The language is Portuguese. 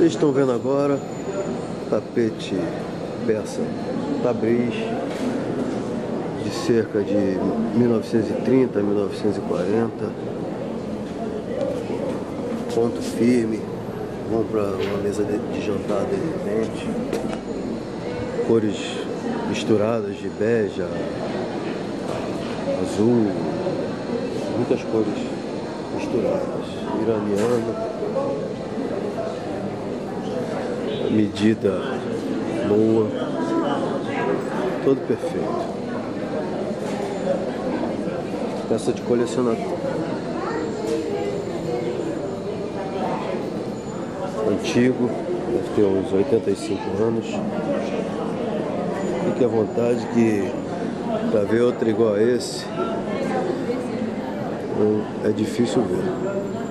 Vocês estão vendo agora tapete peça Tabriz de cerca de 1930 a 1940, ponto firme, bom para uma mesa de jantar de repente, cores misturadas de bege, azul, muitas cores misturadas, iraniano. Medida boa, todo perfeito. Peça de colecionador. Antigo, deve ter uns 85 anos. Fique à vontade que para ver outro igual a esse é difícil ver.